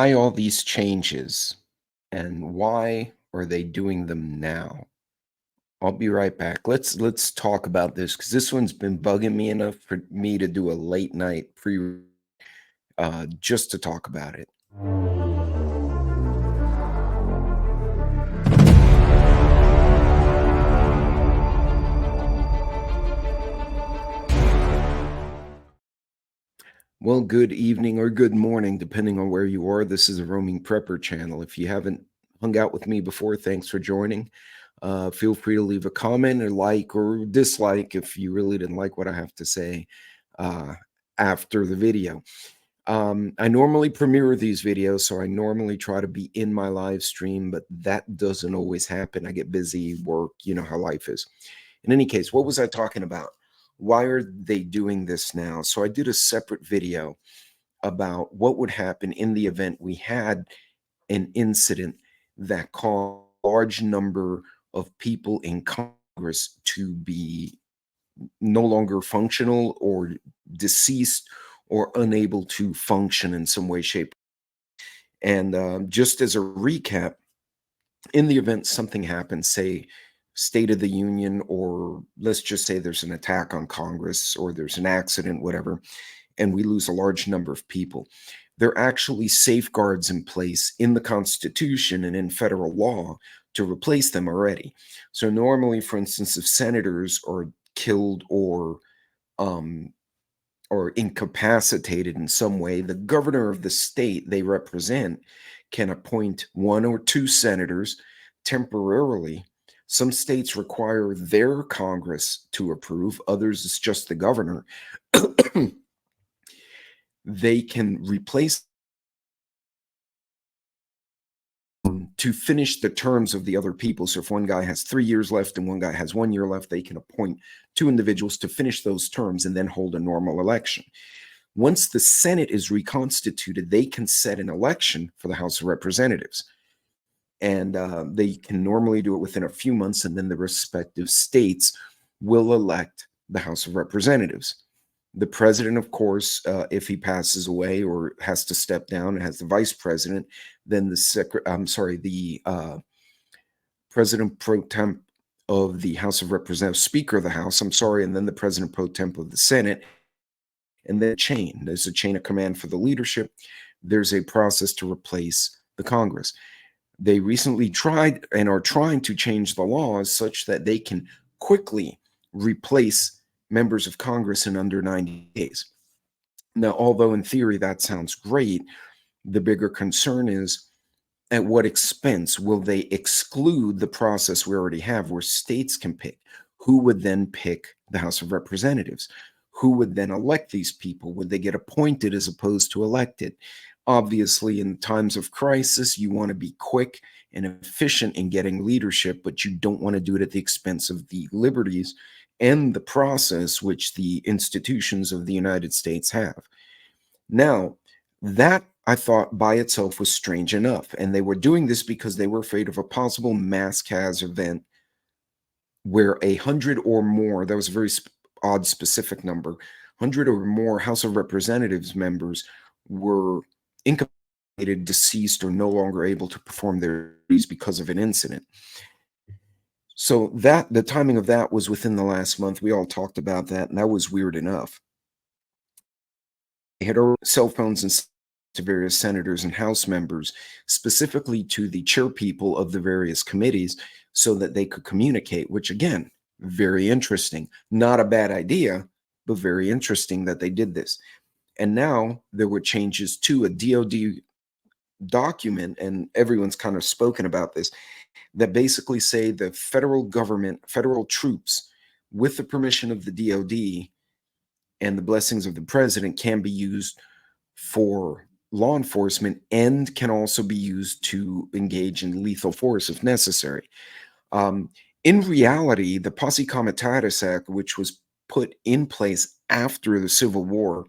why all these changes and why are they doing them now? I'll be right back. Let's talk about this because this one's been bugging me enough for me to do a late night pre just to talk about it. Well, good evening or good morning, depending on where you are. This is a roaming prepper channel. If you haven't hung out with me before, thanks for joining. Feel free to leave a comment or like or dislike if you really didn't like what I have to say uh, after the video. I normally premiere these videos, so I normally try to be in my live stream, but that doesn't always happen. I get busy, work, you know how life is. In any case, what was I talking about? Why are they doing this now? So I did a separate video about what would happen in the event we had an incident that caused a large number of people in Congress to be no longer functional or deceased or unable to function in some way, shape. And just as a recap, in the event something happens, say State of the Union, or let's just say there's an attack on Congress or there's an accident, whatever, and we lose a large number of people, there are actually safeguards in place in the Constitution and in federal law to replace them already. So normally, for instance, if senators are killed um, or incapacitated in some way, the governor of the state they represent can appoint one or two senators temporarily. Some states require their Congress to approve, others it's just the governor. They can replace to finish the terms of the other people. So if one guy has 3 years left and one guy has 1 year left, they can appoint two individuals to finish those terms and then hold a normal election. Once the Senate is reconstituted, they can set an election for the House of Representatives. And they can normally do it within a few months, and then the respective states will elect the House of Representatives. The president, of course, if he passes away or has to step down, has the vice president, then the president pro temp of the House of Representatives, Speaker of the House, and then the president pro temp of the Senate, and then there's a chain of command for the leadership. There's a process to replace the Congress. They recently tried and are trying to change the laws such that they can quickly replace members of Congress in under 90 days. Now, although in theory that sounds great, the bigger concern is at what expense will they exclude the process we already have where states can pick? Who would then pick the House of Representatives? Who would then elect these people? Would they get appointed as opposed to elected? Obviously, in times of crisis, you want to be quick and efficient in getting leadership, but you don't want to do it at the expense of the liberties and the process which the institutions of the United States have. Now, that I thought by itself was strange enough. And they were doing this because they were afraid of a possible mass CAS event where 100 or more, that was a very odd specific number, 100 or more House of Representatives members were incapacitated, deceased, or no longer able to perform their duties because of an incident. So that the timing of that was within the last month. We all talked about that, and that was weird enough. They had cell phones and to various senators and House members, specifically to the chairpeople of the various committees, so that they could communicate, which again, very interesting. Not a bad idea, but very interesting that they did this. And now there were changes to a DOD document, and everyone's kind of spoken about this, that basically say the federal government, federal troops, with the permission of the DOD and the blessings of the president, can be used for law enforcement and can also be used to engage in lethal force if necessary. In reality, the Posse Comitatus Act, which was put in place after the Civil War,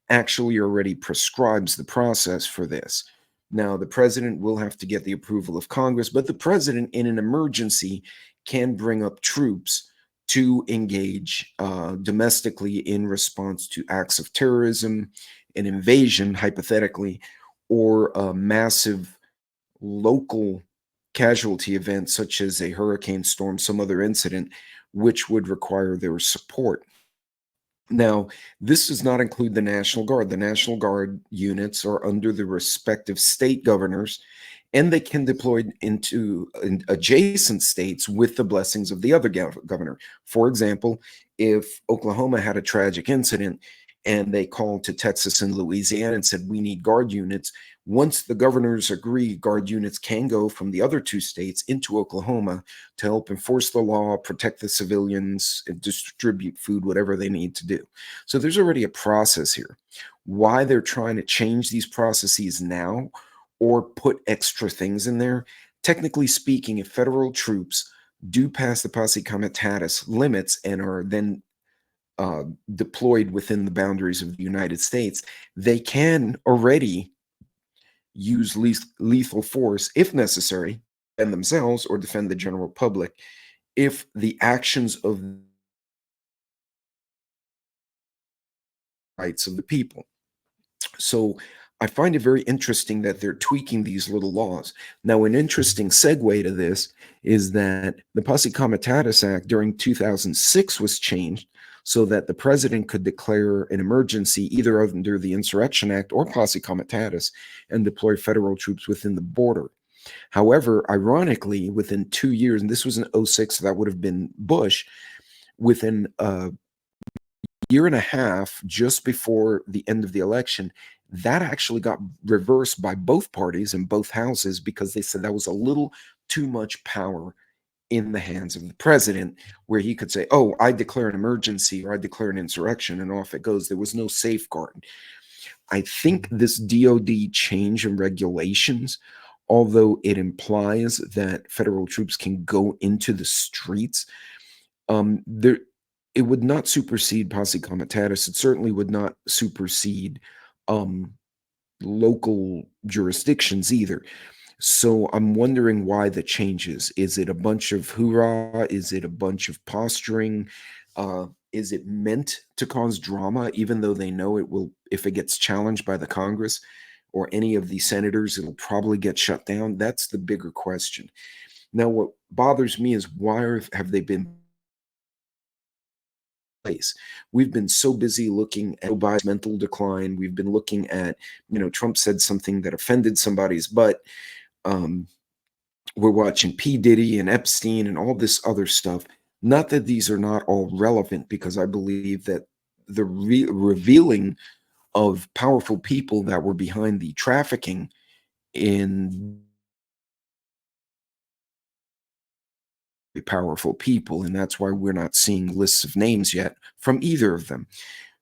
actually already prescribes the process for this. Now, the president will have to get the approval of Congress, but the president, in an emergency, can bring up troops to engage domestically in response to acts of terrorism, an invasion, hypothetically, or a massive local casualty event, such as a hurricane storm, some other incident, which would require their support. Now, this does not include the National Guard. The National Guard units are under the respective state governors, and they can deploy into adjacent states with the blessings of the other governor. For example, if Oklahoma had a tragic incident and they called to Texas and Louisiana and said, we need guard units, once the governors agree, guard units can go from the other two states into Oklahoma to help enforce the law, protect the civilians, and distribute food, whatever they need to do. So there's already a process here. Why they're trying to change these processes now or put extra things in there, technically speaking, if federal troops do pass the posse comitatus limits and are then deployed within the boundaries of the United States, they can already use lethal force if necessary, defend themselves or defend the general public if the actions of rights of the people. So I find it very interesting that they're tweaking these little laws. Now, an interesting segue to this is that the Posse Comitatus Act during 2006 was changed so that the president could declare an emergency either under the Insurrection Act or Posse Comitatus and deploy federal troops within the border. However, ironically, within 2 years, and this was in '06, so that would have been Bush, within a year and a half, just before the end of the election, that actually got reversed by both parties in both houses because they said that was a little too much power in the hands of the president, where he could say, oh, I declare an emergency or I declare an insurrection, and off it goes. There was no safeguard. I think this DOD change in regulations, although it implies that federal troops can go into the streets, there it would not supersede posse comitatus. It certainly would not supersede um, local jurisdictions either. So I'm wondering why the changes. Is it a bunch of hoorah? Is it a bunch of posturing? Is it meant to cause drama, even though they know it will, if it gets challenged by the Congress or any of the senators, it'll probably get shut down? That's the bigger question. Now, what bothers me is have they been place? We've been so busy looking at Biden's mental decline. We've been looking at, Trump said something that offended somebody's butt. Um, we're watching P. Diddy and Epstein and all this other stuff. Not that these are not all relevant, because I believe that the revealing of powerful people that were behind the trafficking in powerful people, and that's why we're not seeing lists of names yet from either of them.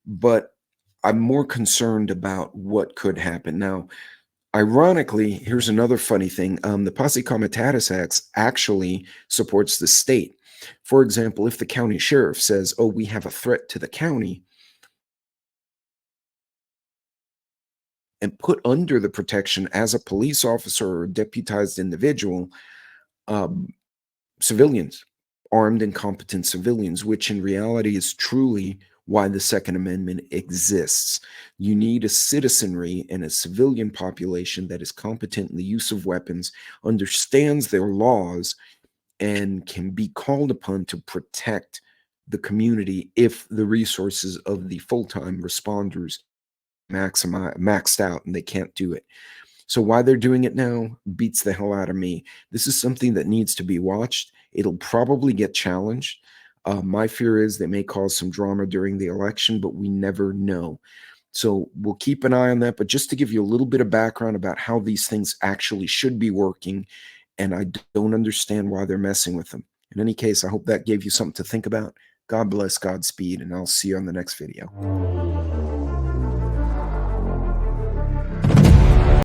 But I'm more concerned about what could happen. Now, ironically, here's another funny thing. The Posse Comitatus Act actually supports the state. For example, if the county sheriff says, oh, we have a threat to the county, and put under the protection as a police officer or a deputized individual, um, civilians, armed and competent civilians, which in reality is truly why the Second Amendment exists. You need a citizenry and a civilian population that is competent in the use of weapons, understands their laws, and can be called upon to protect the community if the resources of the full-time responders maxed out and they can't do it. So why they're doing it now beats the hell out of me. This is something that needs to be watched. It'll probably get challenged. My fear is they may cause some drama during the election, but we never know. So we'll keep an eye on that. But just to give you a little bit of background about how these things actually should be working, and I don't understand why they're messing with them. In any case, I hope that gave you something to think about. God bless, Godspeed, and I'll see you on the next video.